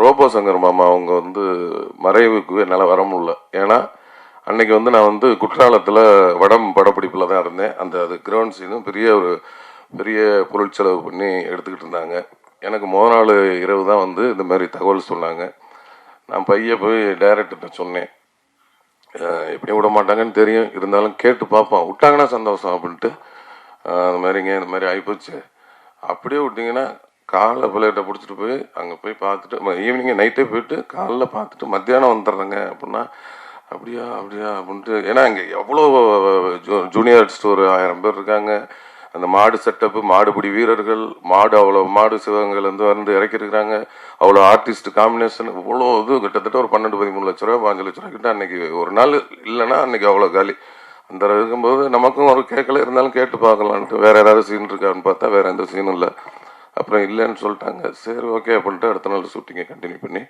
Robot Shankar மாமா அவங்க வந்து மறைவுக்கு என்னால் வர முடியல. ஏன்னா அன்னைக்கு வந்து நான் வந்து குற்றாலத்தில் வடம் படப்பிடிப்பில் தான் இருந்தேன். அது கிரவுண்ட் சீனும் பெரிய பொருட்செலவு பண்ணி எடுத்துக்கிட்டு இருந்தாங்க. எனக்கு முதல் நாள் இரவு தான் வந்து இந்த மாதிரி தகவல் சொன்னாங்க. நான் போய் டைரக்டர்கிட்ட சொன்னேன், எப்படி விட மாட்டாங்கன்னு தெரியும், இருந்தாலும் கேட்டு பார்ப்போம், விட்டாங்கன்னா சந்தோஷம் அப்படின்ட்டு. அந்த மாதிரிங்க இந்த மாதிரி ஆகிப்போச்சு, அப்படியே விட்டிங்கன்னா காலைல பிள்ளைகிட்ட பிடிச்சிட்டு போய் அங்கே போய் பார்த்துட்டு ஈவினிங்கே நைட்டே போயிட்டு காலைல பார்த்துட்டு மத்தியானம் வந்துடுறேங்க அப்படின்னா, அப்படியா அப்படின்ட்டு. ஏன்னா இங்கே எவ்வளோ ஜூனியர் ஆர்டிஸ்ட் ஒரு 1000 பேர் இருக்காங்க. அந்த மாடு செட்டப்பு, மாடுபிடி வீரர்கள், அவ்வளோ மாடு சிவகங்கையிலேருந்து வந்து இறக்கிருக்கிறாங்க. அவ்வளோ ஆர்டிஸ்ட் காம்பினேஷன், இவ்வளோ இது கிட்டத்தட்ட ஒரு 12-13 லட்ச ரூபா 5 லட்ச ரூபா கிட்ட அன்னைக்கு ஒரு நாள் இல்லைன்னா அன்னைக்கு அவ்வளோ காலி. அந்த இருக்கும்போது நமக்கும் ஒரு கேட்கல, இருந்தாலும் கேட்டு பார்க்கலான்ட்டு வேற ஏதாவது சீன் இருக்கான்னு பார்த்தா வேற எந்த சீனும் இல்லை. அப்புறம் இல்லைன்னு சொல்லிட்டாங்க. சரி ஓகே அப்படின்ட்டு அடுத்த நாள் ஷூட்டிங்கை கண்டினியூ பண்ணி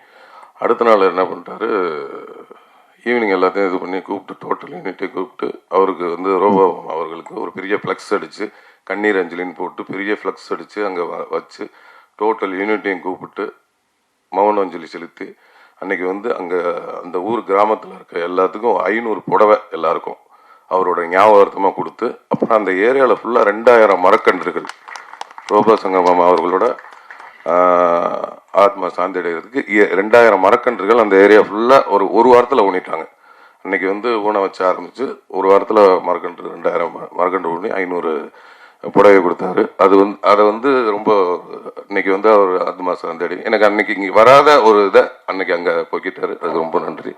அடுத்த நாள் என்ன பண்ணிட்டாரு, ஈவினிங் எல்லாத்தையும் இது பண்ணி கூப்பிட்டு டோட்டல் யூனிட்டை கூப்பிட்டு அவருக்கு வந்து ரோபோ அவர்களுக்கு ஒரு பெரிய ஃப்ளக்ஸ் அடித்து கண்ணீர் அஞ்சலின்னு போட்டு பெரிய ஃப்ளக்ஸ் அடித்து அங்கே வச்சு டோட்டல் யூனிட்டையும் கூப்பிட்டு மௌன அஞ்சலி செலுத்தி அன்னைக்கு வந்து அங்கே அந்த ஊர் கிராமத்தில் இருக்க எல்லாத்துக்கும் 500 புடவை எல்லாருக்கும் அவரோட ஞாபகார்த்தமாக கொடுத்து, அப்புறம் அந்த ஏரியாவில் ஃபுல்லாக 2000 மரக்கன்றுகள் ரோபோ சங்கர் மாமா அவர்களோட ஆத்மா சாந்தி அடைகிறதுக்கு 2000 மரக்கன்றுகள் அந்த ஏரியா ஃபுல்லாக ஒரு வாரத்தில் ஊனிட்டாங்க. அன்னைக்கு வந்து ஊனை வச்சு ஆரம்பித்து ஒரு வாரத்தில் மரக்கன்று 2000 மரக்கன்று ஊனி 500 புடவை கொடுத்தாரு. அதை வந்து ரொம்ப இன்னைக்கு வந்து அவர் ஆத்மா சாந்தி அடை எனக்கு அன்னைக்கு இங்கே வராத ஒரு இதை அன்னைக்கு அங்கே போக்கிட்டாரு. அது ரொம்ப நன்றி.